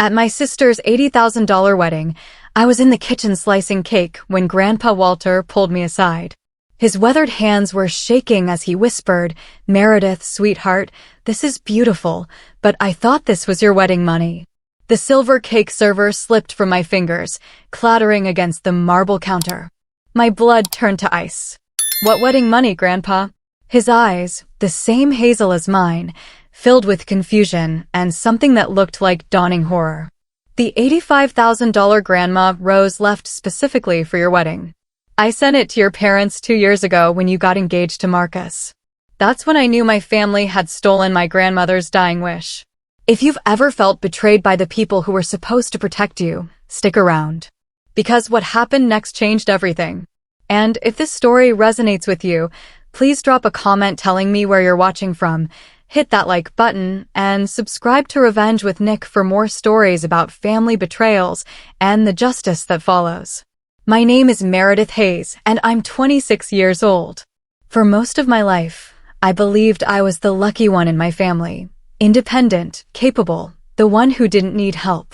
At my sister's $80,000 wedding, I was in the kitchen slicing cake when Grandpa Walter pulled me aside. His weathered hands were shaking as he whispered, "Meredith, sweetheart, this is beautiful, but I thought this was your wedding money." The silver cake server slipped from my fingers, clattering against the marble counter. My blood turned to ice. "What wedding money, Grandpa?" His eyes, the same hazel as mine, filled with confusion and something that looked like dawning horror. "The $85,000 Grandma Rose left specifically for your wedding. I sent it to your parents 2 years ago when you got engaged to Marcus." That's when I knew my family had stolen my grandmother's dying wish. If you've ever felt betrayed by the people who were supposed to protect you, stick around. Because what happened next changed everything. And if this story resonates with you, please drop a comment telling me where you're watching from, hit that like button, and subscribe to Revenge with Nick for more stories about family betrayals and the justice that follows. My name is Meredith Hayes, and I'm 26 years old. For most of my life, I believed I was the lucky one in my family. Independent, capable, the one who didn't need help.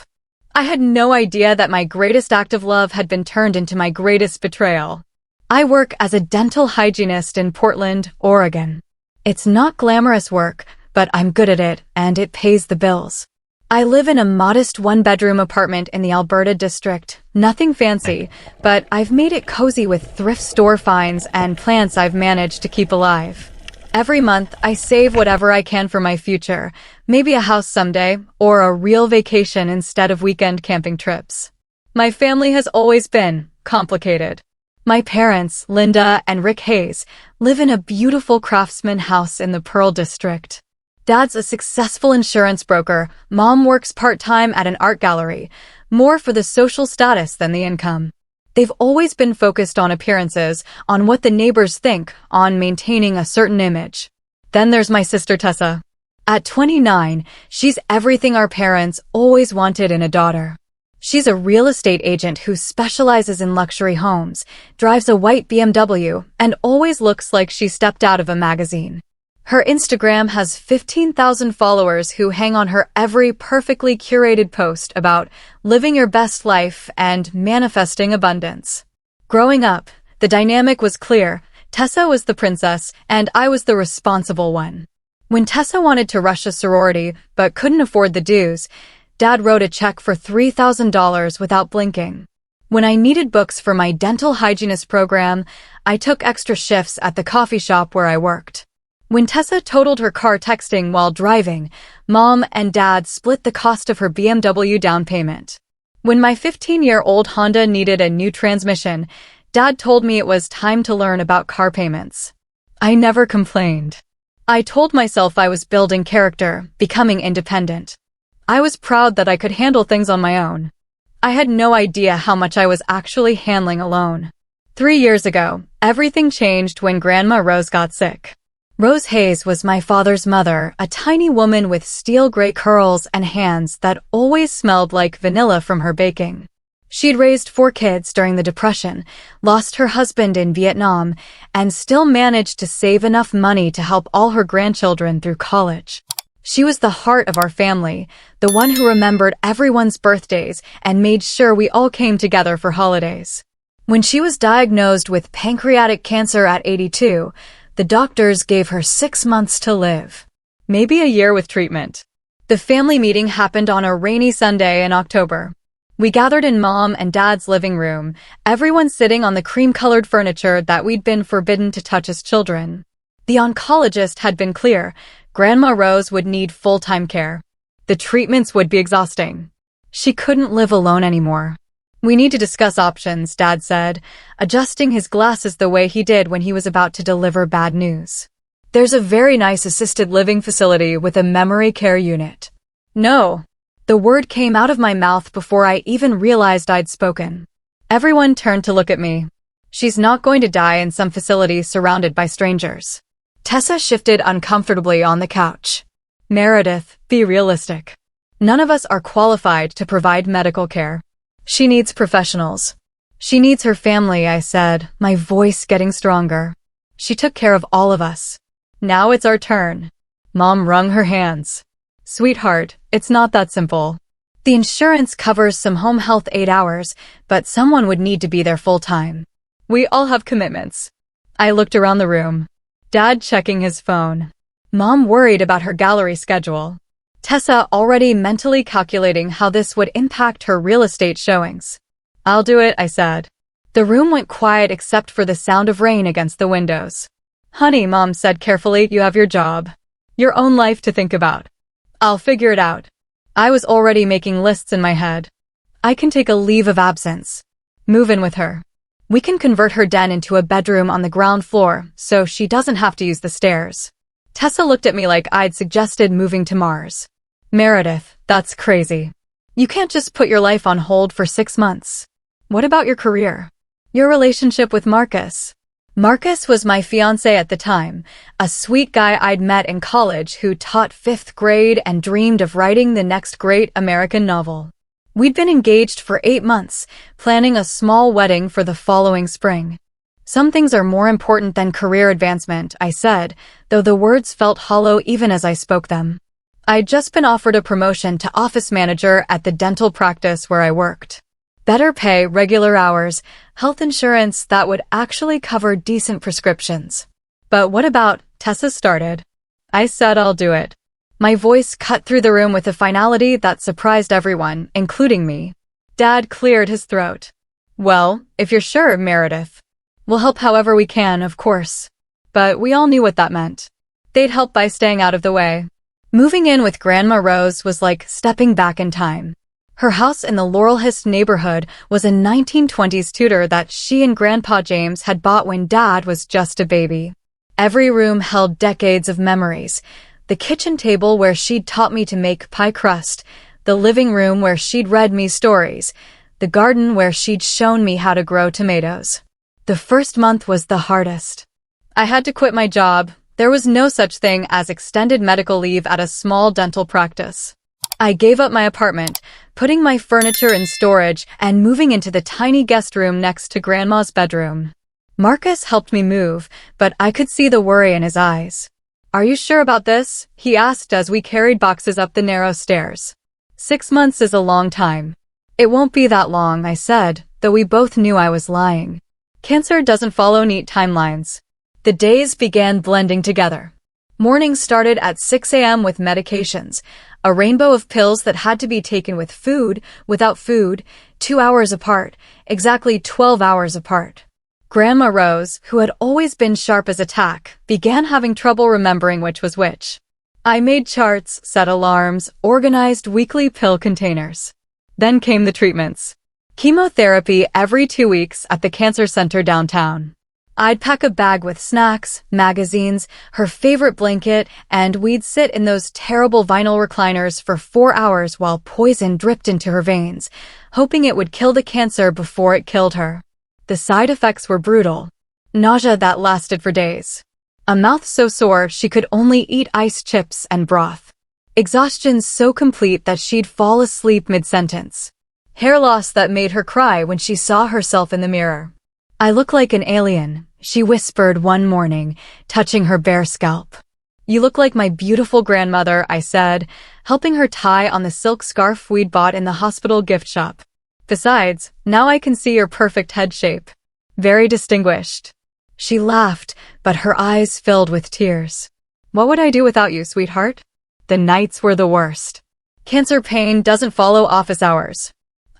I had no idea that my greatest act of love had been turned into my greatest betrayal. I work as a dental hygienist in Portland, Oregon. It's not glamorous work, but I'm good at it, and it pays the bills. I live in a modest one-bedroom apartment in the Alberta district. Nothing fancy, but I've made it cozy with thrift store finds and plants I've managed to keep alive. Every month, I save whatever I can for my future, maybe a house someday, or a real vacation instead of weekend camping trips. My family has always been complicated. My parents, Linda and Rick Hayes, live in a beautiful craftsman house in the Pearl District. Dad's a successful insurance broker. Mom works part-time at an art gallery, more for the social status than the income. They've always been focused on appearances, on what the neighbors think, on maintaining a certain image. Then there's my sister Tessa. At 29, she's everything our parents always wanted in a daughter. She's a real estate agent who specializes in luxury homes, drives a white BMW, and always looks like she stepped out of a magazine. Her Instagram has 15,000 followers who hang on her every perfectly curated post about living your best life and manifesting abundance. Growing up, the dynamic was clear. Tessa was the princess, and I was the responsible one. When Tessa wanted to rush a sorority but couldn't afford the dues, Dad wrote a check for $3,000 without blinking. When I needed books for my dental hygienist program, I took extra shifts at the coffee shop where I worked. When Tessa totaled her car texting while driving, Mom and Dad split the cost of her BMW down payment. When my 15-year-old Honda needed a new transmission, Dad told me it was time to learn about car payments. I never complained. I told myself I was building character, becoming independent. I was proud that I could handle things on my own. I had no idea how much I was actually handling alone. 3 years ago, everything changed when Grandma Rose got sick. Rose Hayes was my father's mother, a tiny woman with steel gray curls and hands that always smelled like vanilla from her baking. She'd raised 4 kids during the Depression, lost her husband in Vietnam, and still managed to save enough money to help all her grandchildren through college. She was the heart of our family, the one who remembered everyone's birthdays and made sure we all came together for holidays. When she was diagnosed with pancreatic cancer at 82, the doctors gave her 6 months to live. Maybe a year with treatment. The family meeting happened on a rainy Sunday in October. We gathered in Mom and Dad's living room, everyone sitting on the cream-colored furniture that we'd been forbidden to touch as children. The oncologist had been clear. Grandma Rose would need full-time care. The treatments would be exhausting. She couldn't live alone anymore. "We need to discuss options," Dad said, adjusting his glasses the way he did when he was about to deliver bad news. "There's a very nice assisted living facility with a memory care unit." "No." The word came out of my mouth before I even realized I'd spoken. Everyone turned to look at me. "She's not going to die in some facility surrounded by strangers." Tessa shifted uncomfortably on the couch. "Meredith, be realistic. None of us are qualified to provide medical care. She needs professionals. She needs her family," I said, my voice getting stronger. "She took care of all of us. Now it's our turn." Mom wrung her hands. "Sweetheart, it's not that simple. The insurance covers some home health 8 hours, but someone would need to be there full time. We all have commitments. I looked around the room. Dad checking his phone. Mom worried about her gallery schedule. Tessa already mentally calculating how this would impact her real estate showings. I'll do it, I said. The room went quiet except for the sound of rain against the windows. Honey, Mom said carefully, you have your job. Your own life to think about. I'll figure it out. I was already making lists in my head. I can take a leave of absence. Move in with her. We can convert her den into a bedroom on the ground floor, so she doesn't have to use the stairs. Tessa looked at me like I'd suggested moving to Mars. Meredith, that's crazy. You can't just put your life on hold for 6 months. What about your career? Your relationship with Marcus? Marcus was my fiancé at the time, a sweet guy I'd met in college who taught 5th grade and dreamed of writing the next great American novel. We'd been engaged for 8 months, planning a small wedding for the following spring. Some things are more important than career advancement, I said, though the words felt hollow even as I spoke them. I'd just been offered a promotion to office manager at the dental practice where I worked. Better pay, regular hours, health insurance that would actually cover decent prescriptions. But what about, Tessa started. I said I'll do it. My voice cut through the room with a finality that surprised everyone, including me. Dad cleared his throat. Well, if you're sure, Meredith. We'll help however we can, of course. But we all knew what that meant. They'd help by staying out of the way. Moving in with Grandma Rose was like stepping back in time. Her house in the Laurelhurst neighborhood was a 1920s Tudor that she and Grandpa James had bought when Dad was just a baby. Every room held decades of memories. The kitchen table where she'd taught me to make pie crust, the living room where she'd read me stories, the garden where she'd shown me how to grow tomatoes. The first month was the hardest. I had to quit my job. There was no such thing as extended medical leave at a small dental practice. I gave up my apartment, putting my furniture in storage and moving into the tiny guest room next to Grandma's bedroom. Marcus helped me move, but I could see the worry in his eyes. Are you sure about this? He asked as we carried boxes up the narrow stairs. 6 months is a long time. It won't be that long, I said, though we both knew I was lying. Cancer doesn't follow neat timelines. The days began blending together. Mornings started at 6 a.m. with medications, a rainbow of pills that had to be taken with food, without food, 2 hours apart, exactly 12 hours apart. Grandma Rose, who had always been sharp as a tack, began having trouble remembering which was which. I made charts, set alarms, organized weekly pill containers. Then came the treatments. Chemotherapy every 2 weeks at the cancer center downtown. I'd pack a bag with snacks, magazines, her favorite blanket, and we'd sit in those terrible vinyl recliners for 4 hours while poison dripped into her veins, hoping it would kill the cancer before it killed her. The side effects were brutal. Nausea that lasted for days. A mouth so sore she could only eat ice chips and broth. Exhaustion so complete that she'd fall asleep mid-sentence. Hair loss that made her cry when she saw herself in the mirror. I look like an alien, she whispered one morning, touching her bare scalp. You look like my beautiful grandmother, I said, helping her tie on the silk scarf we'd bought in the hospital gift shop. Besides, now I can see your perfect head shape. Very distinguished. She laughed, but her eyes filled with tears. What would I do without you, sweetheart? The nights were the worst. Cancer pain doesn't follow office hours.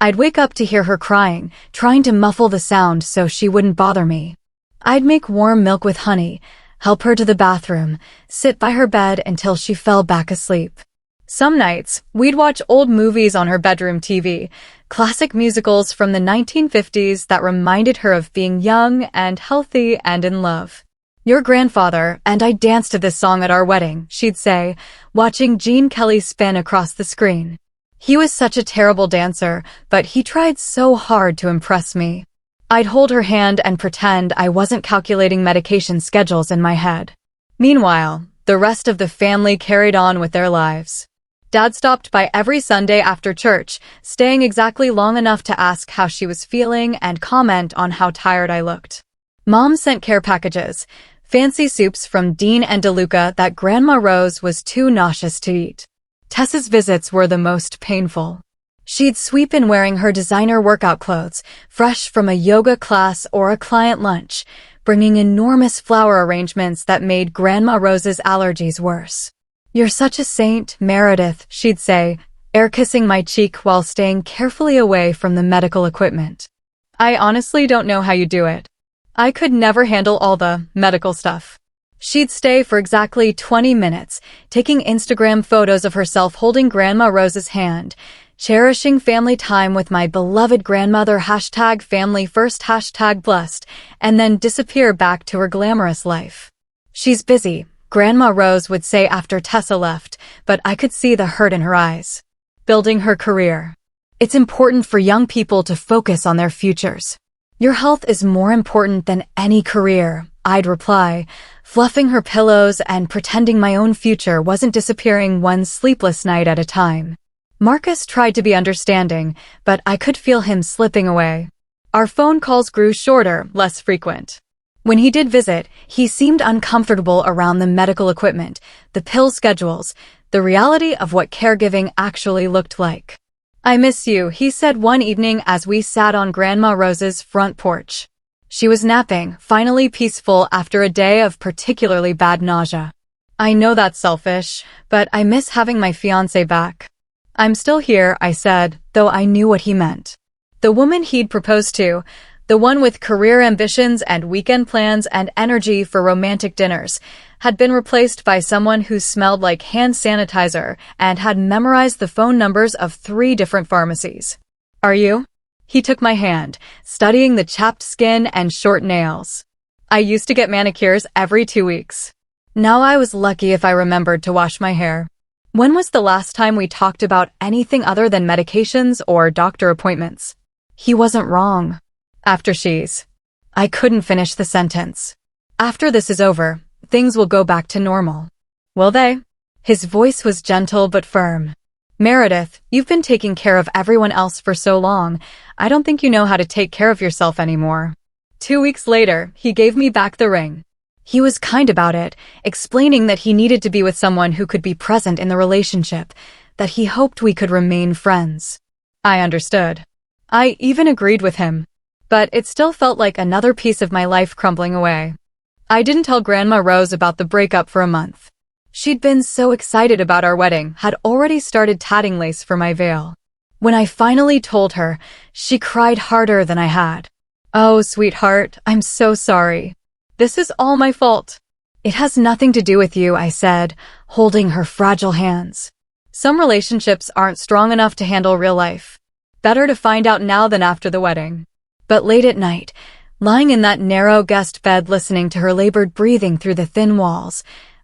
I'd wake up to hear her crying, trying to muffle the sound so she wouldn't bother me. I'd make warm milk with honey, help her to the bathroom, sit by her bed until she fell back asleep. Some nights, we'd watch old movies on her bedroom TV, classic musicals from the 1950s that reminded her of being young and healthy and in love. Your grandfather and I danced to this song at our wedding, she'd say, watching Gene Kelly spin across the screen. He was such a terrible dancer, but he tried so hard to impress me. I'd hold her hand and pretend I wasn't calculating medication schedules in my head. Meanwhile, the rest of the family carried on with their lives. Dad stopped by every Sunday after church, staying exactly long enough to ask how she was feeling and comment on how tired I looked. Mom sent care packages, fancy soups from Dean and DeLuca that Grandma Rose was too nauseous to eat. Tessa's visits were the most painful. She'd sweep in wearing her designer workout clothes, fresh from a yoga class or a client lunch, bringing enormous flower arrangements that made Grandma Rose's allergies worse. "You're such a saint, Meredith," she'd say, air-kissing my cheek while staying carefully away from the medical equipment. "I honestly don't know how you do it. I could never handle all the medical stuff." She'd stay for exactly 20 minutes, taking Instagram photos of herself holding Grandma Rose's hand, cherishing family time with my beloved grandmother #family first #blessed, and then disappear back to her glamorous life. "She's busy," Grandma Rose would say after Tessa left, but I could see the hurt in her eyes. "Building her career. It's important for young people to focus on their futures. Your health is more important than any career," I'd reply, fluffing her pillows and pretending my own future wasn't disappearing one sleepless night at a time. Marcus tried to be understanding, but I could feel him slipping away. Our phone calls grew shorter, less frequent. When he did visit, he seemed uncomfortable around the medical equipment, the pill schedules, the reality of what caregiving actually looked like. "I miss you," he said one evening as we sat on Grandma Rose's front porch. She was napping, finally peaceful after a day of particularly bad nausea. "I know that's selfish, but I miss having my fiancé back." "I'm still here," I said, though I knew what he meant. The woman he'd proposed to, the one with career ambitions and weekend plans and energy for romantic dinners, had been replaced by someone who smelled like hand sanitizer and had memorized the phone numbers of 3 different pharmacies. "Are you?" He took my hand, studying the chapped skin and short nails. "I used to get manicures every 2 weeks. Now I was lucky if I remembered to wash my hair." "When was the last time we talked about anything other than medications or doctor appointments?" He wasn't wrong. "After she's..." I couldn't finish the sentence. "After this is over, things will go back to normal." "Will they?" His voice was gentle but firm. "Meredith, you've been taking care of everyone else for so long, I don't think you know how to take care of yourself anymore." 2 weeks later, he gave me back the ring. He was kind about it, explaining that he needed to be with someone who could be present in the relationship, that he hoped we could remain friends. I understood. I even agreed with him. But it still felt like another piece of my life crumbling away. I didn't tell Grandma Rose about the breakup for a month. She'd been so excited about our wedding, had already started tatting lace for my veil. When I finally told her, she cried harder than I had. "Oh, sweetheart, I'm so sorry. This is all my fault." "It has nothing to do with you," I said, holding her fragile hands. "Some relationships aren't strong enough to handle real life. Better to find out now than after the wedding." But late at night, lying in that narrow guest bed listening to her labored breathing through the thin walls,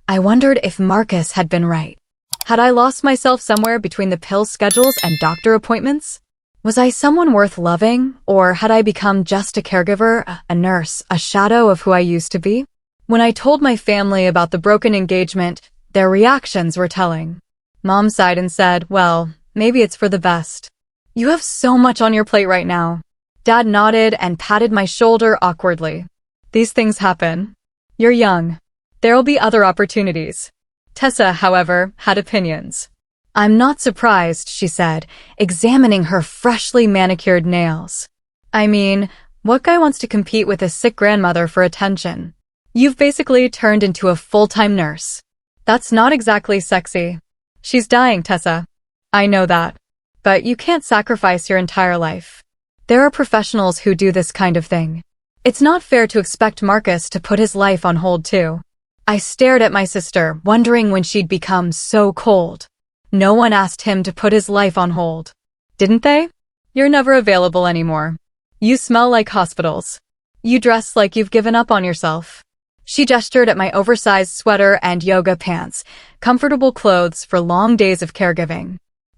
I wondered if Marcus had been right. Had I lost myself somewhere between the pill schedules and doctor appointments? Was I someone worth loving, or had I become just a caregiver, a nurse, a shadow of who I used to be? When I told my family about the broken engagement, their reactions were telling. Mom sighed and said, "Well, maybe it's for the best. You have so much on your plate right now." Dad nodded and patted my shoulder awkwardly. "These things happen. You're young. There'll be other opportunities." Tessa, however, had opinions. "I'm not surprised," she said, examining her freshly manicured nails. "I mean, what guy wants to compete with a sick grandmother for attention? You've basically turned into a full-time nurse. That's not exactly sexy." "She's dying, Tessa. I know that. But you can't sacrifice your entire life. There are professionals who do this kind of thing. It's not fair to expect Marcus to put his life on hold too." I stared at my sister, wondering when she'd become so cold. No one asked him to put his life on hold. Didn't they? "You're never available anymore. You smell like hospitals. You dress like you've given up on yourself." She gestured at my oversized sweater and yoga pants, comfortable clothes for long days of caregiving.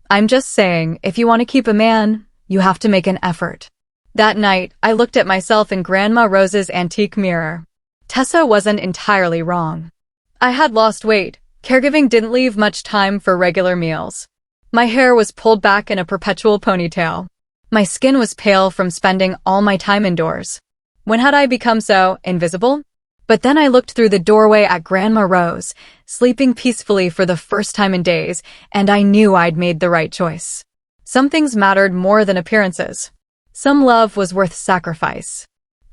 "I'm just saying, if you want to keep a man, you have to make an effort." That night, I looked at myself in Grandma Rose's antique mirror. Tessa wasn't entirely wrong. I had lost weight. Caregiving didn't leave much time for regular meals. My hair was pulled back in a perpetual ponytail. My skin was pale from spending all my time indoors. When had I become so invisible? But then I looked through the doorway at Grandma Rose, sleeping peacefully for the first time in days, and I knew I'd made the right choice. Some things mattered more than appearances. Some love was worth sacrifice.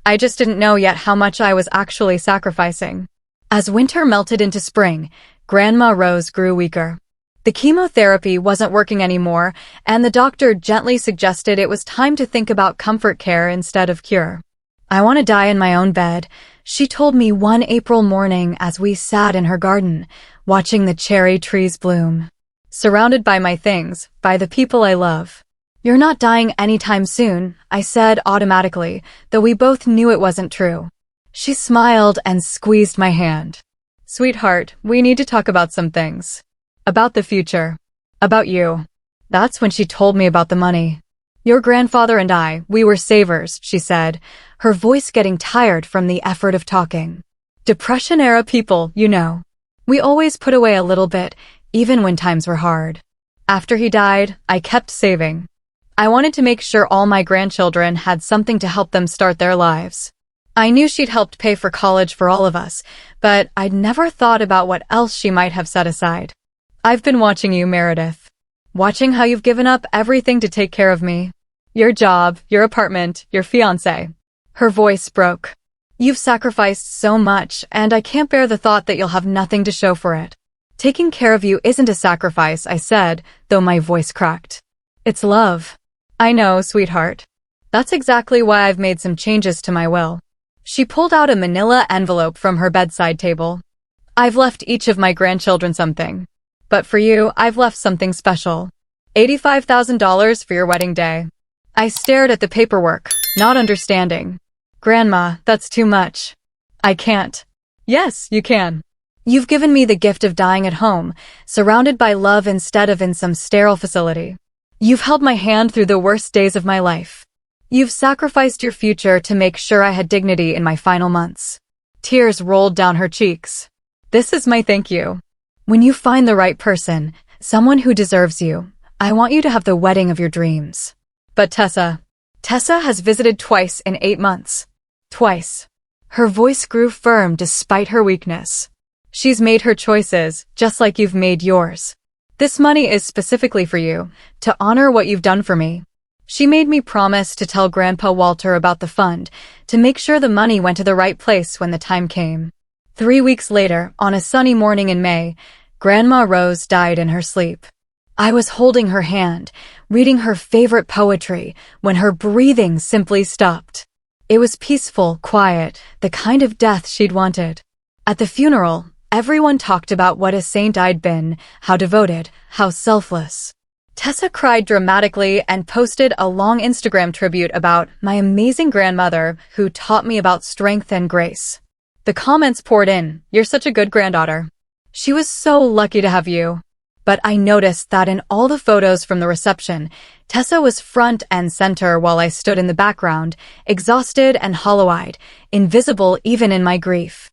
I just didn't know yet how much I was actually sacrificing. As winter melted into spring, Grandma Rose grew weaker. The chemotherapy wasn't working anymore, and the doctor gently suggested it was time to think about comfort care instead of cure. "I want to die in my own bed," she told me one April morning as we sat in her garden, watching the cherry trees bloom. "Surrounded by my things, by the people I love." "You're not dying anytime soon," I said automatically, though we both knew it wasn't true. She smiled and squeezed my hand. "Sweetheart, we need to talk about some things. About the future. About you." That's when she told me about the money. "Your grandfather and I, we were savers," she said, her voice getting tired from the effort of talking. "Depression-era people, you know. We always put away a little bit, even when times were hard. After he died, I kept saving. I wanted to make sure all my grandchildren had something to help them start their lives. I knew she'd helped pay for college for all of us, but I'd never thought about what else she might have set aside. I've been watching you, Meredith. Watching how you've given up everything to take care of me. Your job, your apartment, your fiancé." Her voice broke. "You've sacrificed so much, and I can't bear the thought that you'll have nothing to show for it." "Taking care of you isn't a sacrifice," I said, though my voice cracked. "It's love." "I know, sweetheart. That's exactly why I've made some changes to my will." She pulled out a manila envelope from her bedside table. "I've left each of my grandchildren something. But for you, I've left something special. $85,000 for your wedding day." I stared at the paperwork, not understanding. "Grandma, that's too much." "I can't." "Yes, you can. You've given me the gift of dying at home, surrounded by love instead of in some sterile facility. You've held my hand through the worst days of my life. You've sacrificed your future to make sure I had dignity in my final months." Tears rolled down her cheeks. "This is my thank you. When you find the right person, someone who deserves you, I want you to have the wedding of your dreams." "But Tessa has visited twice in 8 months. Twice." Her voice grew firm despite her weakness. "She's made her choices, just like you've made yours. This money is specifically for you, to honor what you've done for me. She made me promise to tell Grandpa Walter about the fund, to make sure the money went to the right place when the time came." 3 weeks later, on a sunny morning in May, Grandma Rose died in her sleep. I was holding her hand, reading her favorite poetry, when her breathing simply stopped. It was peaceful, quiet, the kind of death she'd wanted. At the funeral, everyone talked about what a saint I'd been, how devoted, how selfless. Tessa cried dramatically and posted a long Instagram tribute about my amazing grandmother who taught me about strength and grace. The comments poured in, "You're such a good granddaughter. She was so lucky to have you." But I noticed that in all the photos from the reception, Tessa was front and center while I stood in the background, exhausted and hollow-eyed, invisible even in my grief.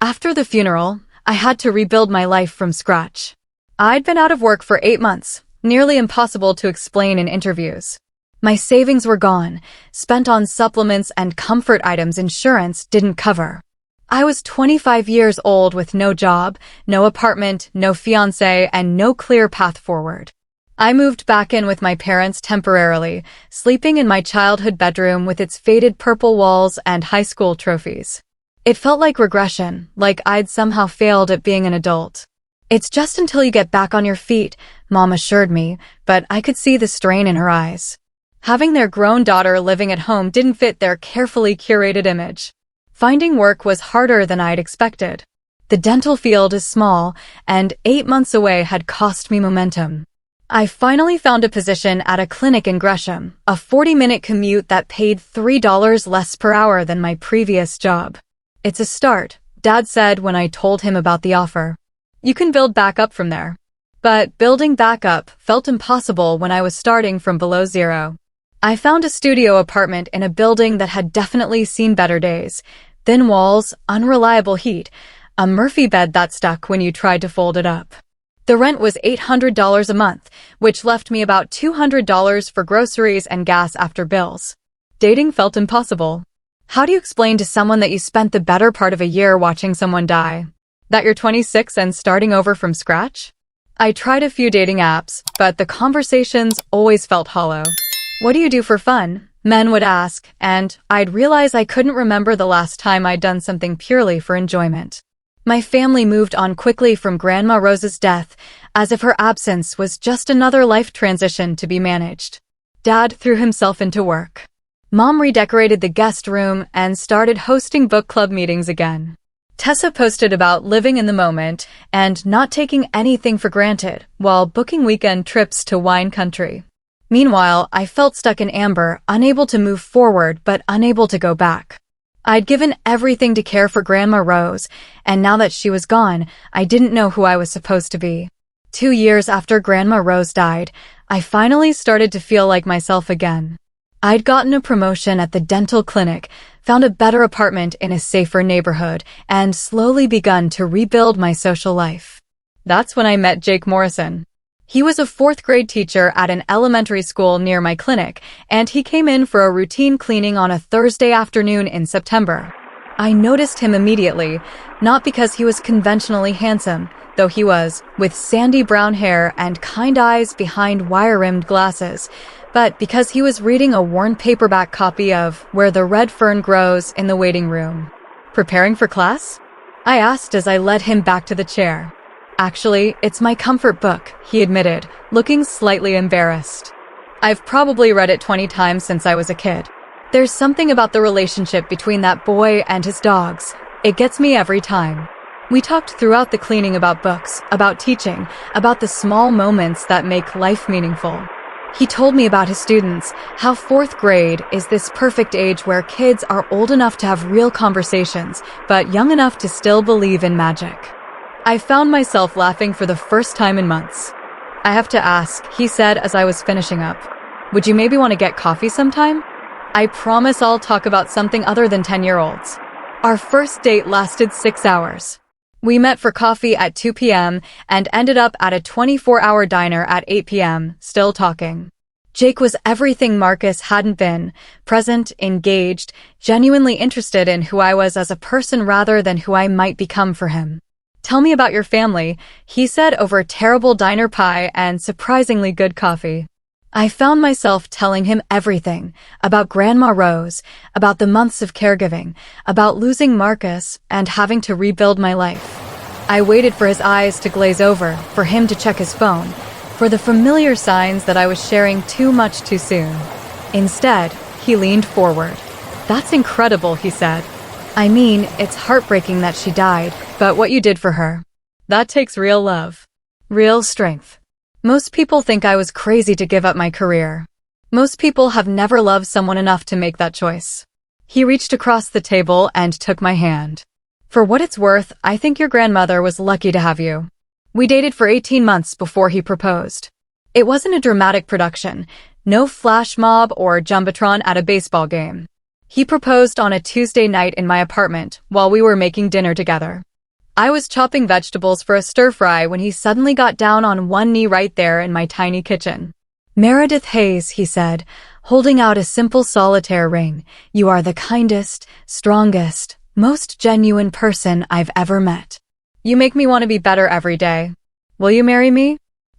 After the funeral, I had to rebuild my life from scratch. I'd been out of work for 8 months, nearly impossible to explain in interviews. My savings were gone, spent on supplements and comfort items insurance didn't cover. I was 25 years old with no job, no apartment, no fiancé, and no clear path forward. I moved back in with my parents temporarily, sleeping in my childhood bedroom with its faded purple walls and high school trophies. It felt like regression, like I'd somehow failed at being an adult. "It's just until you get back on your feet," Mom assured me, but I could see the strain in her eyes. Having their grown daughter living at home didn't fit their carefully curated image. Finding work was harder than I'd expected. The dental field is small, and 8 months away had cost me momentum. I finally found a position at a clinic in Gresham, a 40-minute commute that paid $3 less per hour than my previous job. "It's a start," Dad said when I told him about the offer. "You can build back up from there." But building back up felt impossible when I was starting from below zero. I found a studio apartment in a building that had definitely seen better days. Thin walls, unreliable heat, a Murphy bed that stuck when you tried to fold it up. The rent was $800 a month, which left me about $200 for groceries and gas after bills. Dating felt impossible. How do you explain to someone that you spent the better part of a year watching someone die? That you're 26 and starting over from scratch? I tried a few dating apps, but the conversations always felt hollow. What do you do for fun? Men would ask, and I'd realize I couldn't remember the last time I'd done something purely for enjoyment. My family moved on quickly from Grandma Rose's death, as if her absence was just another life transition to be managed. Dad threw himself into work. Mom redecorated the guest room and started hosting book club meetings again. Tessa posted about living in the moment and not taking anything for granted while booking weekend trips to wine country. Meanwhile, I felt stuck in amber, unable to move forward but unable to go back. I'd given everything to care for Grandma Rose, and now that she was gone, I didn't know who I was supposed to be. 2 years after Grandma Rose died, I finally started to feel like myself again. I'd gotten a promotion at the dental clinic, found a better apartment in a safer neighborhood, and slowly begun to rebuild my social life. That's when I met Jake Morrison. He was a 4th grade teacher at an elementary school near my clinic, and he came in for a routine cleaning on a Thursday afternoon in September. I noticed him immediately, not because he was conventionally handsome, though he was, with sandy brown hair and kind eyes behind wire-rimmed glasses, but because he was reading a worn paperback copy of Where the Red Fern Grows in the waiting room. Preparing for class? I asked as I led him back to the chair. Actually, it's my comfort book, he admitted, looking slightly embarrassed. I've probably read it 20 times since I was a kid. There's something about the relationship between that boy and his dogs. It gets me every time. We talked throughout the cleaning about books, about teaching, about the small moments that make life meaningful. He told me about his students, how 4th grade is this perfect age where kids are old enough to have real conversations, but young enough to still believe in magic. I found myself laughing for the first time in months. I have to ask, he said as I was finishing up. Would you maybe want to get coffee sometime? I promise I'll talk about something other than 10-year-olds. Our first date lasted 6 hours. We met for coffee at 2 p.m. and ended up at a 24-hour diner at 8 p.m., still talking. Jake was everything Marcus hadn't been: present, engaged, genuinely interested in who I was as a person rather than who I might become for him. Tell me about your family, he said over terrible diner pie and surprisingly good coffee. I found myself telling him everything, about Grandma Rose, about the months of caregiving, about losing Marcus, and having to rebuild my life. I waited for his eyes to glaze over, for him to check his phone, for the familiar signs that I was sharing too much too soon. Instead, he leaned forward. That's incredible, he said. I mean, it's heartbreaking that she died, but what you did for her. That takes real love. Real strength. Most people think I was crazy to give up my career. Most people have never loved someone enough to make that choice. He reached across the table and took my hand. For what it's worth, I think your grandmother was lucky to have you. We dated for 18 months before he proposed. It wasn't a dramatic production, no flash mob or jumbotron at a baseball game. He proposed on a Tuesday night in my apartment while we were making dinner together. I was chopping vegetables for a stir-fry when he suddenly got down on one knee right there in my tiny kitchen. Meredith Hayes, he said, holding out a simple solitaire ring, you are the kindest, strongest, most genuine person I've ever met. You make me want to be better every day. Will you marry me?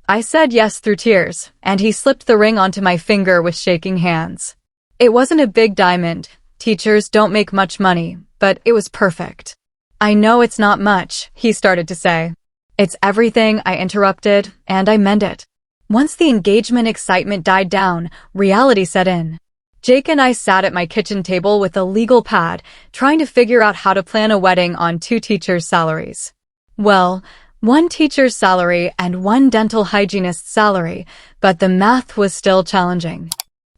I said yes through tears, and he slipped the ring onto my finger with shaking hands. It wasn't a big diamond. Teachers don't make much money, but it was perfect. I know it's not much, he started to say. It's everything, I interrupted, and I meant it. Once the engagement excitement died down, reality set in. Jake and I sat at my kitchen table with a legal pad, trying to figure out how to plan a wedding on 2 teachers' salaries. Well, 1 teacher's salary and 1 dental hygienist's salary, but the math was still challenging.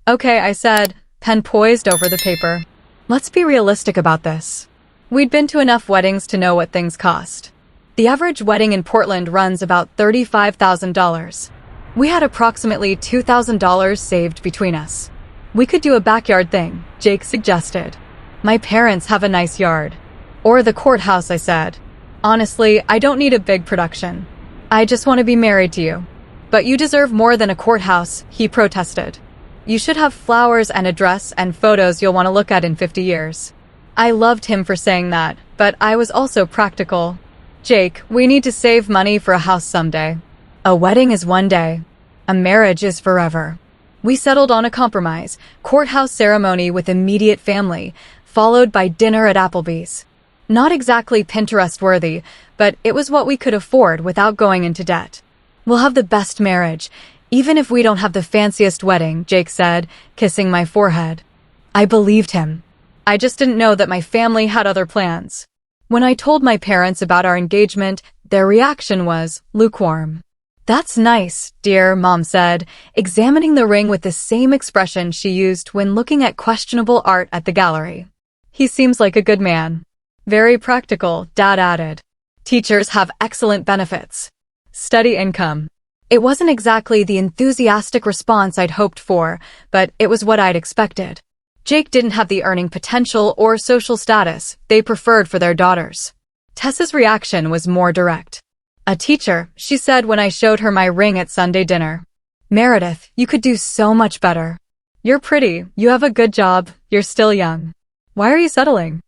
Okay, I said, pen poised over the paper. Let's be realistic about this. We'd been to enough weddings to know what things cost. The average wedding in Portland runs about $35,000. We had approximately $2,000 saved between us. We could do a backyard thing, Jake suggested. My parents have a nice yard. Or the courthouse, I said. Honestly, I don't need a big production. I just want to be married to you. But you deserve more than a courthouse, he protested. You should have flowers and a dress and photos you'll want to look at in 50 years. I loved him for saying that, but I was also practical. Jake, we need to save money for a house someday. A wedding is one day. A marriage is forever. We settled on a compromise, courthouse ceremony with immediate family, followed by dinner at Applebee's. Not exactly Pinterest-worthy, but it was what we could afford without going into debt. We'll have the best marriage, even if we don't have the fanciest wedding, Jake said, kissing my forehead. I believed him. I just didn't know that my family had other plans. When I told my parents about our engagement, their reaction was lukewarm. That's nice, dear, Mom said, examining the ring with the same expression she used when looking at questionable art at the gallery. He seems like a good man. Very practical, Dad added. Teachers have excellent benefits. Steady income. It wasn't exactly the enthusiastic response I'd hoped for, but it was what I'd expected. Jake didn't have the earning potential or social status they preferred for their daughters. Tessa's reaction was more direct. A teacher, she said when I showed her my ring at Sunday dinner. Meredith, you could do so much better. You're pretty, you have a good job, you're still young. Why are you settling?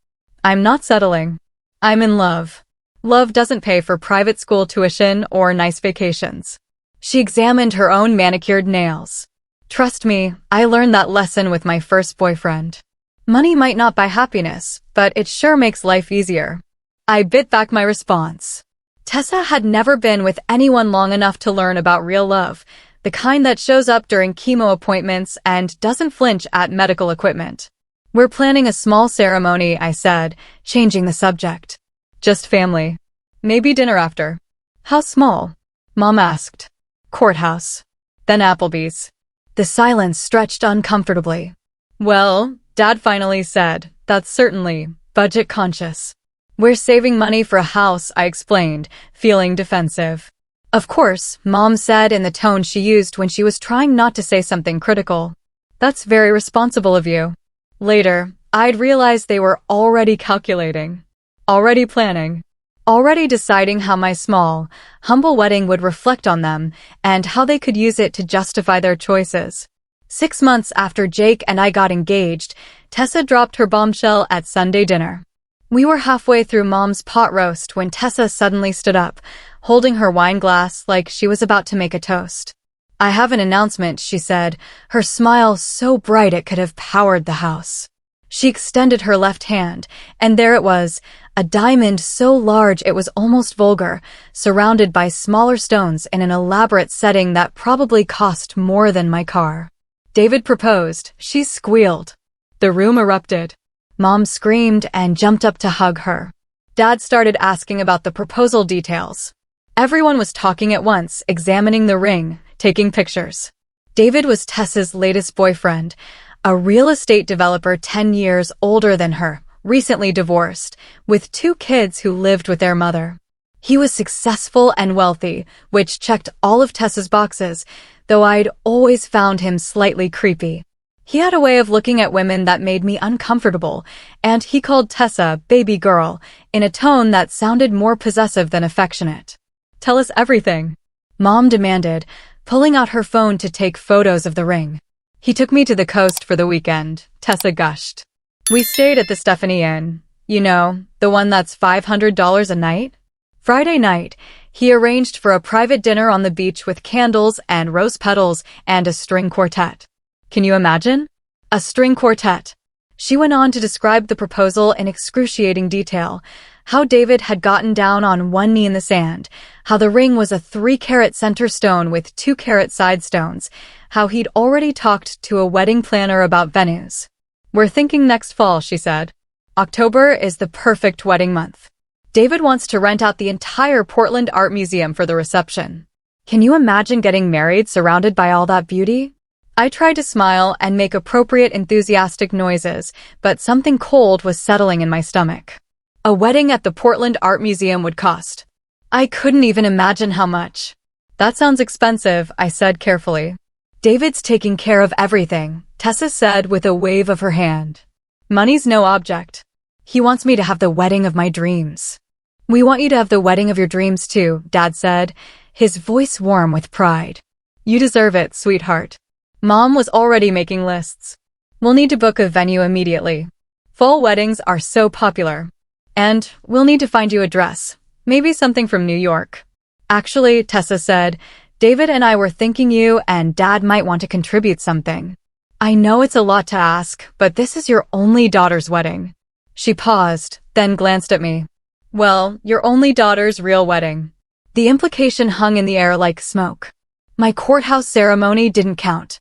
I'm not settling. I'm in love. Love doesn't pay for private school tuition or nice vacations. She examined her own manicured nails. Trust me, I learned that lesson with my first boyfriend. Money might not buy happiness, but it sure makes life easier. I bit back my response. Tessa had never been with anyone long enough to learn about real love, the kind that shows up during chemo appointments and doesn't flinch at medical equipment. We're planning a small ceremony, I said, changing the subject. Just family. Maybe dinner after. How small? Mom asked. Courthouse. Then Applebee's. The silence stretched uncomfortably. Well, Dad finally said, that's certainly budget conscious. We're saving money for a house, I explained, feeling defensive. Of course, Mom said in the tone she used when she was trying not to say something critical. That's very responsible of you. Later, I'd realized they were already calculating, already planning, already deciding how my small, humble wedding would reflect on them and how they could use it to justify their choices. 6 months after Jake and I got engaged, Tessa dropped her bombshell at Sunday dinner. We were halfway through Mom's pot roast when Tessa suddenly stood up, holding her wine glass like she was about to make a toast. I have an announcement, she said, her smile so bright it could have powered the house. She extended her left hand, and there it was, a diamond so large it was almost vulgar, surrounded by smaller stones in an elaborate setting that probably cost more than my car. David proposed, she squealed. The room erupted. Mom screamed and jumped up to hug her. Dad started asking about the proposal details. Everyone was talking at once, examining the ring, taking pictures. David was Tessa's latest boyfriend, a real estate developer 10 years older than her, recently divorced, with 2 kids who lived with their mother. He was successful and wealthy, which checked all of Tessa's boxes, though I'd always found him slightly creepy. He had a way of looking at women that made me uncomfortable, and he called Tessa baby girl in a tone that sounded more possessive than affectionate. Tell us everything, Mom demanded, pulling out her phone to take photos of the ring. He took me to the coast for the weekend, Tessa gushed. We stayed at the Stephanie Inn. You know, the one that's $500 a night? Friday night, he arranged for a private dinner on the beach with candles and rose petals and a string quartet. Can you imagine? A string quartet. She went on to describe the proposal in excruciating detail, how David had gotten down on one knee in the sand, how the ring was a 3-carat center stone with 2-carat side stones, how he'd already talked to a wedding planner about venues. We're thinking next fall, she said. October is the perfect wedding month. David wants to rent out the entire Portland Art Museum for the reception. Can you imagine getting married surrounded by all that beauty? I tried to smile and make appropriate enthusiastic noises, but something cold was settling in my stomach. A wedding at the Portland Art Museum would cost. I couldn't even imagine how much. That sounds expensive, I said carefully. David's taking care of everything, Tessa said with a wave of her hand. Money's no object. He wants me to have the wedding of my dreams. We want you to have the wedding of your dreams too, Dad said, his voice warm with pride. You deserve it, sweetheart. Mom was already making lists. We'll need to book a venue immediately. Fall weddings are so popular. And we'll need to find you a dress. Maybe something from New York. Actually, Tessa said, David and I were thinking you and Dad might want to contribute something. I know it's a lot to ask, but this is your only daughter's wedding. She paused, then glanced at me. Well, your only daughter's real wedding. The implication hung in the air like smoke. My courthouse ceremony didn't count.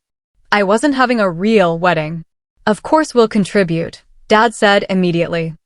I wasn't having a real wedding. Of course we'll contribute, Dad said immediately.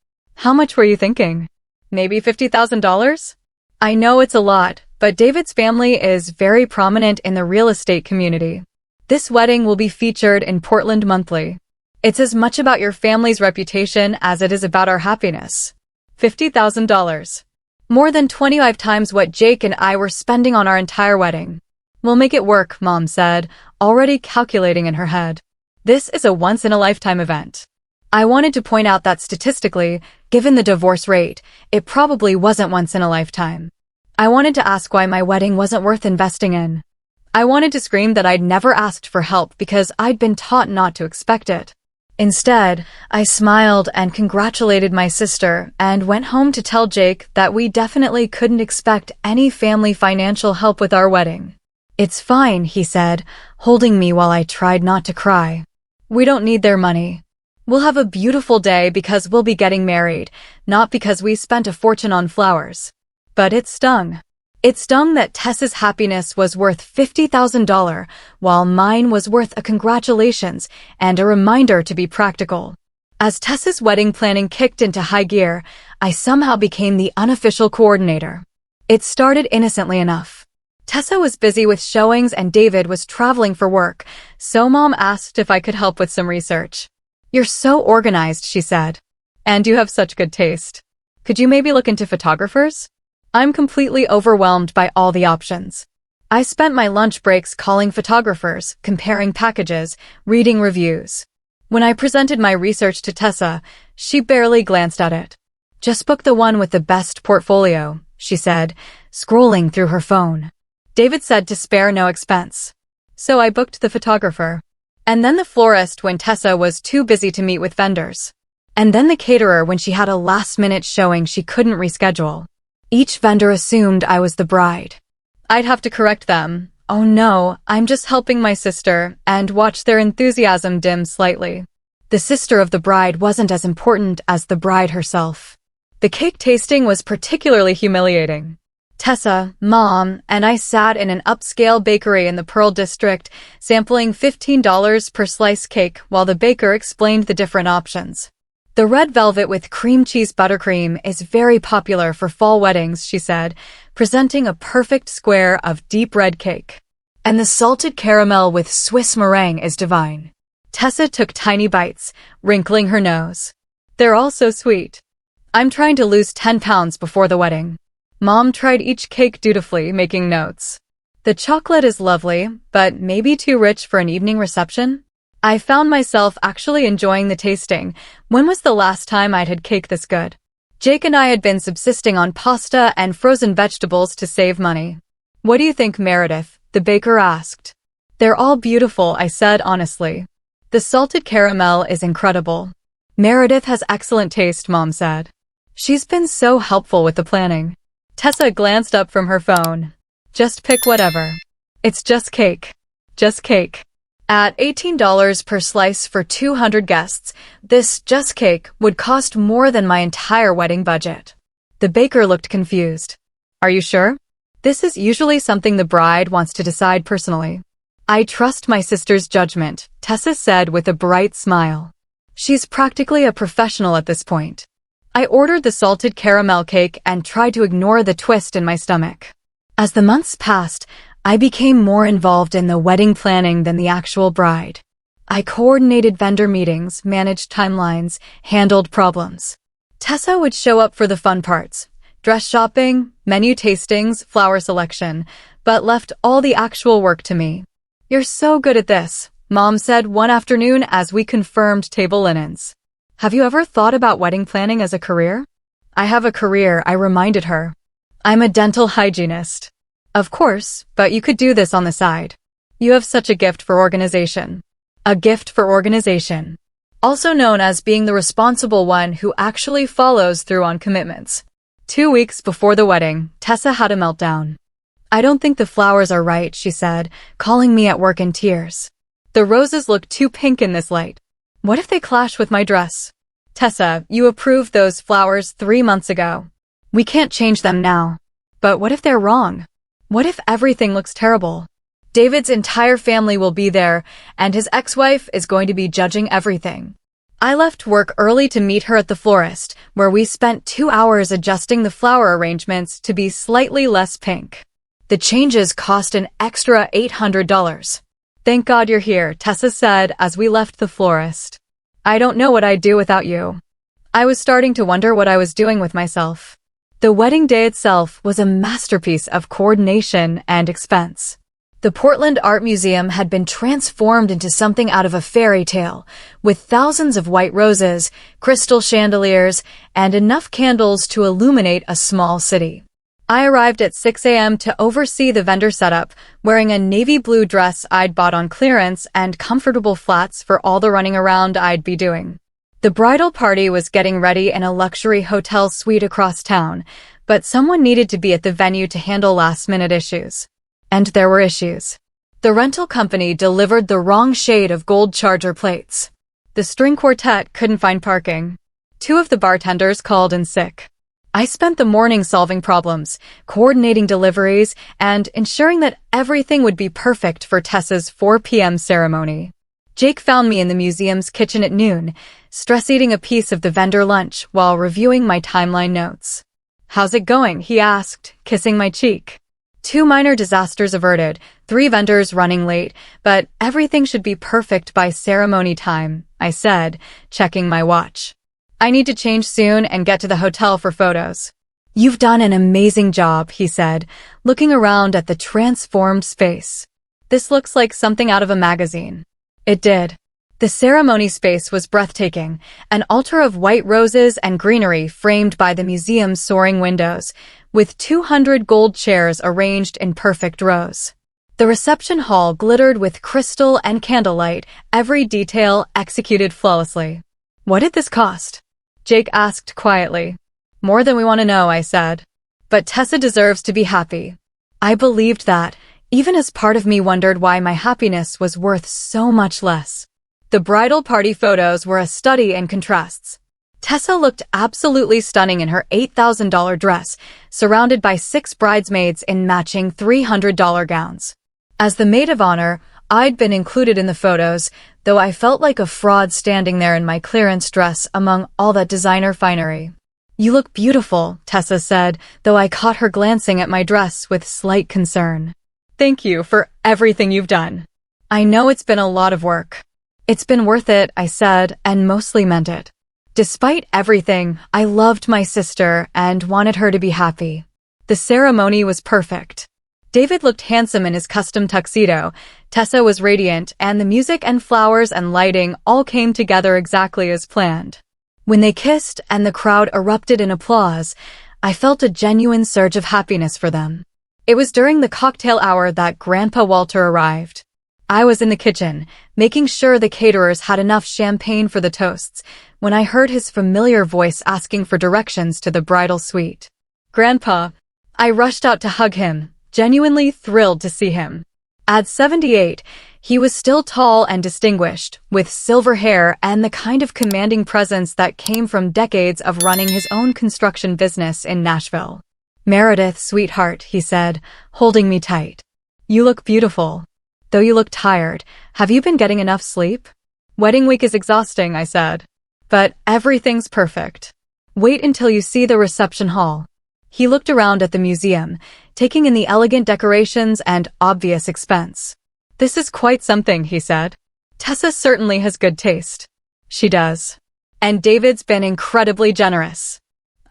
How much were you thinking? Maybe $50,000? I know it's a lot, but David's family is very prominent in the real estate community. This wedding will be featured in Portland Monthly. It's as much about your family's reputation as it is about our happiness. $50,000. More than 25 times what Jake and I were spending on our entire wedding. We'll make it work, Mom said, already calculating in her head. This is a once-in-a-lifetime event. I wanted to point out that statistically, given the divorce rate, it probably wasn't once in a lifetime. I wanted to ask why my wedding wasn't worth investing in. I wanted to scream that I'd never asked for help because I'd been taught not to expect it. Instead, I smiled and congratulated my sister and went home to tell Jake that we definitely couldn't expect any family financial help with our wedding. It's fine, he said, holding me while I tried not to cry. We don't need their money. We'll have a beautiful day because we'll be getting married, not because we spent a fortune on flowers. But it stung. It stung that Tessa's happiness was worth $50,000, while mine was worth a congratulations and a reminder to be practical. As Tessa's wedding planning kicked into high gear, I somehow became the unofficial coordinator. It started innocently enough. Tessa was busy with showings and David was traveling for work, so Mom asked if I could help with some research. You're so organized, she said. And you have such good taste. Could you maybe look into photographers? I'm completely overwhelmed by all the options. I spent my lunch breaks calling photographers, comparing packages, reading reviews. When I presented my research to Tessa, she barely glanced at it. Just book the one with the best portfolio, she said, scrolling through her phone. David said to spare no expense. So I booked the photographer. And then the florist when Tessa was too busy to meet with vendors. And then the caterer when she had a last-minute showing she couldn't reschedule. Each vendor assumed I was the bride. I'd have to correct them. Oh no, I'm just helping my sister, and watch their enthusiasm dim slightly. The sister of the bride wasn't as important as the bride herself. The cake tasting was particularly humiliating. Tessa, Mom, and I sat in an upscale bakery in the Pearl District, sampling $15 per slice cake while the baker explained the different options. The red velvet with cream cheese buttercream is very popular for fall weddings, she said, presenting a perfect square of deep red cake. And the salted caramel with Swiss meringue is divine. Tessa took tiny bites, wrinkling her nose. They're all so sweet. I'm trying to lose 10 pounds before the wedding. Mom tried each cake dutifully, making notes. The chocolate is lovely, but maybe too rich for an evening reception? I found myself actually enjoying the tasting. When was the last time I'd had cake this good? Jake and I had been subsisting on pasta and frozen vegetables to save money. What do you think, Meredith? The baker asked. They're all beautiful, I said honestly. The salted caramel is incredible. Meredith has excellent taste, Mom said. She's been so helpful with the planning. Tessa glanced up from her phone. Just pick whatever. It's just cake. Just cake. At $18 per slice for 200 guests, this just cake would cost more than my entire wedding budget. The baker looked confused. Are you sure? This is usually something the bride wants to decide personally. I trust my sister's judgment, Tessa said with a bright smile. She's practically a professional at this point. I ordered the salted caramel cake and tried to ignore the twist in my stomach. As the months passed, I became more involved in the wedding planning than the actual bride. I coordinated vendor meetings, managed timelines, handled problems. Tessa would show up for the fun parts, dress shopping, menu tastings, flower selection, but left all the actual work to me. You're so good at this, Mom said one afternoon as we confirmed table linens. Have you ever thought about wedding planning as a career? I have a career, I reminded her. I'm a dental hygienist. Of course, but you could do this on the side. You have such a gift for organization. A gift for organization. Also known as being the responsible one who actually follows through on commitments. 2 weeks before the wedding, Tessa had a meltdown. I don't think the flowers are right, she said, calling me at work in tears. The roses look too pink in this light. What if they clash with my dress? Tessa, you approved those flowers 3 months ago. We can't change them now. But what if they're wrong? What if everything looks terrible? David's entire family will be there, and his ex-wife is going to be judging everything. I left work early to meet her at the florist, where we spent 2 hours adjusting the flower arrangements to be slightly less pink. The changes cost an extra $800. Thank God you're here, Tessa said as we left the florist. I don't know what I'd do without you. I was starting to wonder what I was doing with myself. The wedding day itself was a masterpiece of coordination and expense. The Portland Art Museum had been transformed into something out of a fairy tale, with thousands of white roses, crystal chandeliers, and enough candles to illuminate a small city. I arrived at 6 a.m. to oversee the vendor setup, wearing a navy blue dress I'd bought on clearance and comfortable flats for all the running around I'd be doing. The bridal party was getting ready in a luxury hotel suite across town, but someone needed to be at the venue to handle last-minute issues. And there were issues. The rental company delivered the wrong shade of gold charger plates. The string quartet couldn't find parking. 2 of the bartenders called in sick. I spent the morning solving problems, coordinating deliveries, and ensuring that everything would be perfect for Tessa's 4 p.m. ceremony. Jake found me in the museum's kitchen at noon, stress-eating a piece of the vendor lunch while reviewing my timeline notes. "How's it going?" he asked, kissing my cheek. 2 minor disasters averted, 3 vendors running late, but everything should be perfect by ceremony time, I said, checking my watch. I need to change soon and get to the hotel for photos. You've done an amazing job, he said, looking around at the transformed space. This looks like something out of a magazine. It did. The ceremony space was breathtaking, an altar of white roses and greenery framed by the museum's soaring windows, with 200 gold chairs arranged in perfect rows. The reception hall glittered with crystal and candlelight, every detail executed flawlessly. What did this cost? Jake asked quietly. More than we want to know, I said. But Tessa deserves to be happy. I believed that, even as part of me wondered why my happiness was worth so much less. The bridal party photos were a study in contrasts. Tessa looked absolutely stunning in her $8,000 dress, surrounded by 6 bridesmaids in matching $300 gowns. As the maid of honor, I'd been included in the photos, though I felt like a fraud standing there in my clearance dress among all that designer finery. You look beautiful, Tessa said, though I caught her glancing at my dress with slight concern. Thank you for everything you've done. I know it's been a lot of work. It's been worth it, I said, and mostly meant it. Despite everything, I loved my sister and wanted her to be happy. The ceremony was perfect. David looked handsome in his custom tuxedo, Tessa was radiant, and the music and flowers and lighting all came together exactly as planned. When they kissed and the crowd erupted in applause, I felt a genuine surge of happiness for them. It was during the cocktail hour that Grandpa Walter arrived. I was in the kitchen, making sure the caterers had enough champagne for the toasts, when I heard his familiar voice asking for directions to the bridal suite. Grandpa! I rushed out to hug him, genuinely thrilled to see him. At 78, he was still tall and distinguished, with silver hair and the kind of commanding presence that came from decades of running his own construction business in Nashville. Meredith, sweetheart, he said, holding me tight. You look beautiful. Though you look tired, have you been getting enough sleep? Wedding week is exhausting, I said. But everything's perfect. Wait until you see the reception hall. He looked around at the museum, taking in the elegant decorations and obvious expense. This is quite something, he said. Tessa certainly has good taste. She does. And David's been incredibly generous.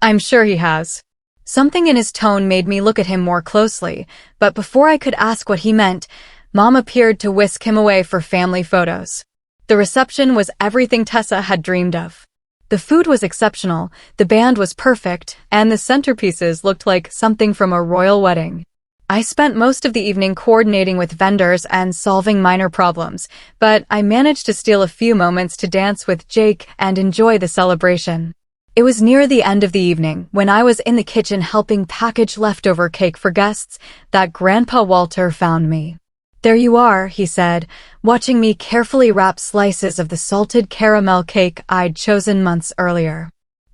I'm sure he has. Something in his tone made me look at him more closely, but before I could ask what he meant, Mom appeared to whisk him away for family photos. The reception was everything Tessa had dreamed of. The food was exceptional, the band was perfect, and the centerpieces looked like something from a royal wedding. I spent most of the evening coordinating with vendors and solving minor problems, but I managed to steal a few moments to dance with Jake and enjoy the celebration. It was near the end of the evening, when I was in the kitchen helping package leftover cake for guests, that Grandpa Walter found me. "There you are," he said, watching me carefully wrap slices of the salted caramel cake I'd chosen months earlier.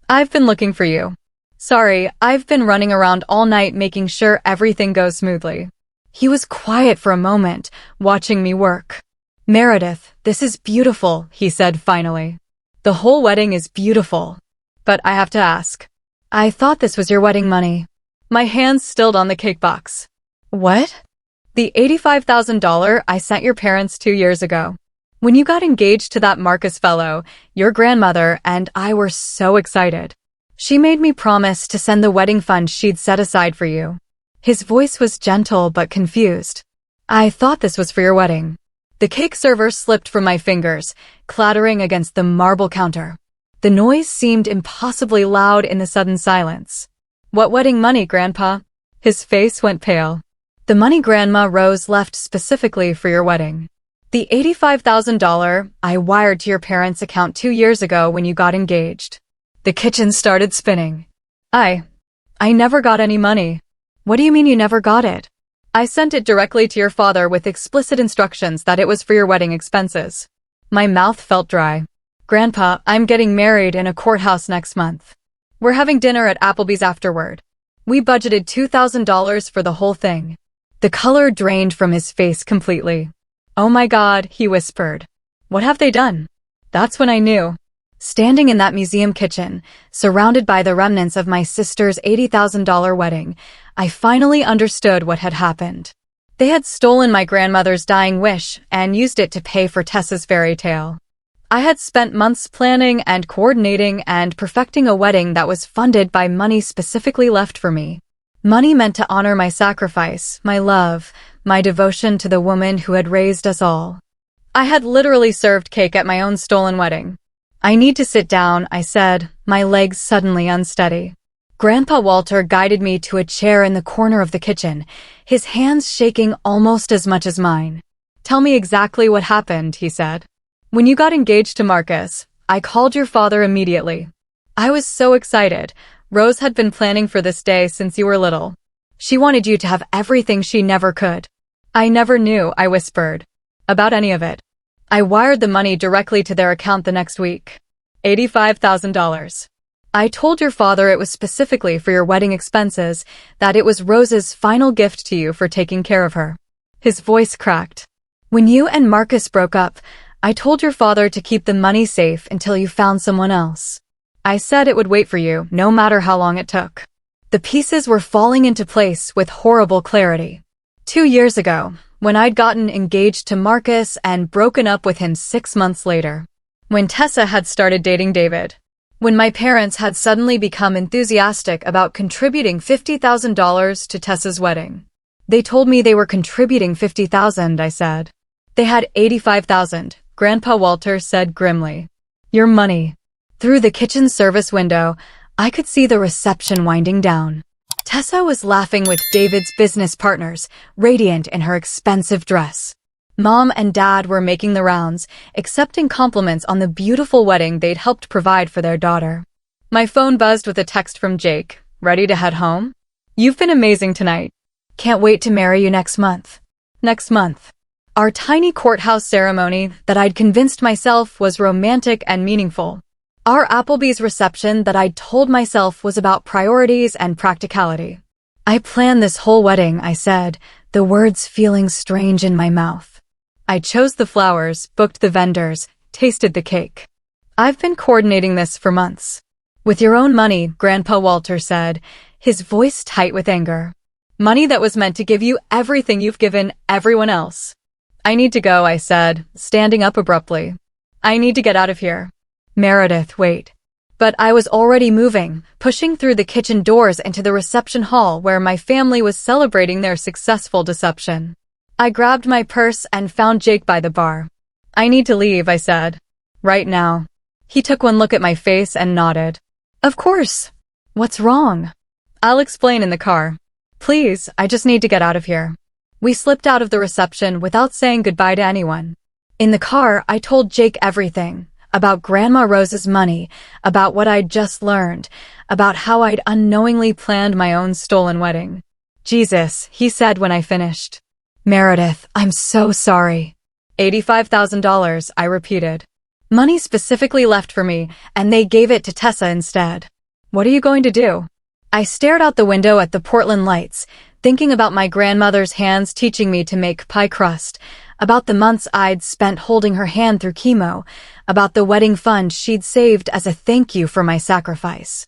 "I've been looking for you. Sorry, I've been running around all night making sure everything goes smoothly." He was quiet for a moment, watching me work. "Meredith, this is beautiful," he said finally. "The whole wedding is beautiful. But I have to ask. I thought this was your wedding money." My hands stilled on the cake box. "What?" "The $85,000 I sent your parents 2 years ago. When you got engaged to that Marcus fellow, your grandmother and I were so excited. She made me promise to send the wedding fund she'd set aside for you." His voice was gentle but confused. "I thought this was for your wedding." The cake server slipped from my fingers, clattering against the marble counter. The noise seemed impossibly loud in the sudden silence. "What wedding money, Grandpa?" His face went pale. "The money Grandma Rose left specifically for your wedding. The $85,000 I wired to your parents' account 2 years ago when you got engaged." The kitchen started spinning. I never got any money." "What do you mean you never got it?" "I sent it directly to your father with explicit instructions that it was for your wedding expenses." My mouth felt dry. "Grandpa, I'm getting married in a courthouse next month. We're having dinner at Applebee's afterward. We budgeted $2,000 for the whole thing." The color drained from his face completely. "Oh my God," he whispered. "What have they done?" That's when I knew. Standing in that museum kitchen, surrounded by the remnants of my sister's $80,000 wedding, I finally understood what had happened. They had stolen my grandmother's dying wish and used it to pay for Tessa's fairy tale. I had spent months planning and coordinating and perfecting a wedding that was funded by money specifically left for me. Money meant to honor my sacrifice, my love, my devotion to the woman who had raised us all. I had literally served cake at my own stolen wedding. "I need to sit down," I said, my legs suddenly unsteady. Grandpa Walter guided me to a chair in the corner of the kitchen, his hands shaking almost as much as mine. "Tell me exactly what happened," he said. "When you got engaged to Marcus, I called your father immediately. I was so excited. Rose had been planning for this day since you were little. She wanted you to have everything she never could." "I never knew," I whispered, "about any of it. I wired the money directly to their account the next week. $85,000. I told your father it was specifically for your wedding expenses, that it was Rose's final gift to you for taking care of her." His voice cracked. "When you and Marcus broke up, I told your father to keep the money safe until you found someone else. I said it would wait for you, no matter how long it took." The pieces were falling into place with horrible clarity. 2 years ago, when I'd gotten engaged to Marcus and broken up with him 6 months later. When Tessa had started dating David. When my parents had suddenly become enthusiastic about contributing $50,000 to Tessa's wedding. "They told me they were contributing $50,000, I said. "They had $85,000, Grandpa Walter said grimly. "Your money." Through the kitchen service window, I could see the reception winding down. Tessa was laughing with David's business partners, radiant in her expensive dress. Mom and Dad were making the rounds, accepting compliments on the beautiful wedding they'd helped provide for their daughter. My phone buzzed with a text from Jake. "Ready to head home? You've been amazing tonight. Can't wait to marry you next month." Next month. Our tiny courthouse ceremony that I'd convinced myself was romantic and meaningful. Our Applebee's reception that I'd told myself was about priorities and practicality. "I planned this whole wedding," I said, the words feeling strange in my mouth. "I chose the flowers, booked the vendors, tasted the cake. I've been coordinating this for months." "With your own money," Grandpa Walter said, his voice tight with anger. "Money that was meant to give you everything you've given everyone else." "I need to go," I said, standing up abruptly. "I need to get out of here." "Meredith, wait." But I was already moving, pushing through the kitchen doors into the reception hall where my family was celebrating their successful deception. I grabbed my purse and found Jake by the bar. "I need to leave," I said. "Right now." He took one look at my face and nodded. "Of course. What's wrong?" "I'll explain in the car. Please, I just need to get out of here." We slipped out of the reception without saying goodbye to anyone. In the car, I told Jake everything. about Grandma Rose's money, about what I'd just learned, about how I'd unknowingly planned my own stolen wedding. "Jesus," he said when I finished. "Meredith, I'm so sorry." $85,000, I repeated. Money specifically left for me, and they gave it to Tessa instead. "What are you going to do?" I stared out the window at the Portland lights, thinking about my grandmother's hands teaching me to make pie crust, about the months I'd spent holding her hand through chemo, about the wedding fund she'd saved as a thank you for my sacrifice.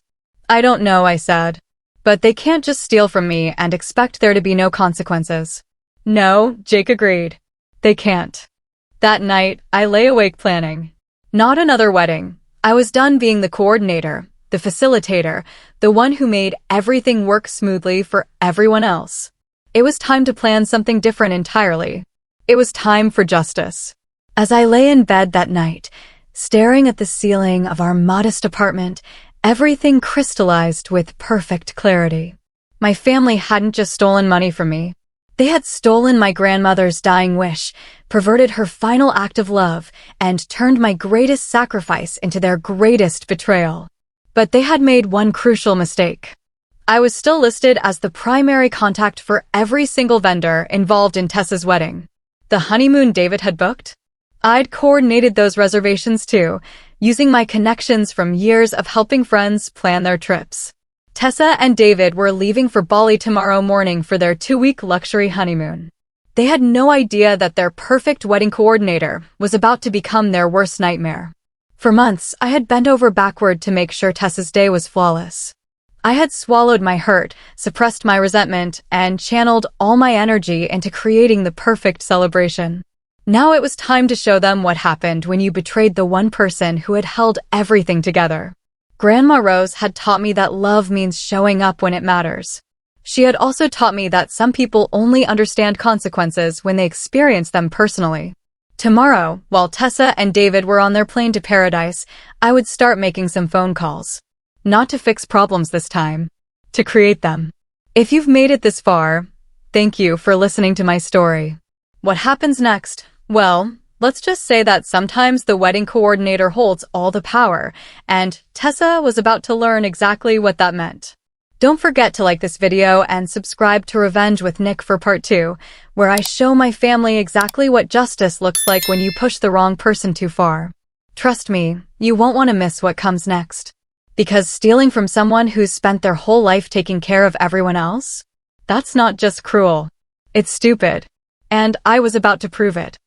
"I don't know," I said. "But they can't just steal from me and expect there to be no consequences." "No," Jake agreed. "They can't." That night, I lay awake planning. Not another wedding. I was done being the coordinator, the facilitator, the one who made everything work smoothly for everyone else. It was time to plan something different entirely. It was time for justice. As I lay in bed that night, staring at the ceiling of our modest apartment, everything crystallized with perfect clarity. My family hadn't just stolen money from me. They had stolen my grandmother's dying wish, perverted her final act of love, and turned my greatest sacrifice into their greatest betrayal. But they had made one crucial mistake. I was still listed as the primary contact for every single vendor involved in Tessa's wedding. The honeymoon David had booked? I'd coordinated those reservations too, using my connections from years of helping friends plan their trips. Tessa and David were leaving for Bali tomorrow morning for their 2-week luxury honeymoon. They had no idea that their perfect wedding coordinator was about to become their worst nightmare. For months, I had bent over backward to make sure Tessa's day was flawless. I had swallowed my hurt, suppressed my resentment, and channeled all my energy into creating the perfect celebration. Now it was time to show them what happened when you betrayed the one person who had held everything together. Grandma Rose had taught me that love means showing up when it matters. She had also taught me that some people only understand consequences when they experience them personally. Tomorrow, while Tessa and David were on their plane to paradise, I would start making some phone calls. Not to fix problems this time, to create them. If you've made it this far, thank you for listening to my story. What happens next? Well, let's just say that sometimes the wedding coordinator holds all the power, and Tessa was about to learn exactly what that meant. Don't forget to like this video and subscribe to Revenge with Nick for part 2, where I show my family exactly what justice looks like when you push the wrong person too far. Trust me, you won't want to miss what comes next. Because stealing from someone who's spent their whole life taking care of everyone else? That's not just cruel. It's stupid. And I was about to prove it.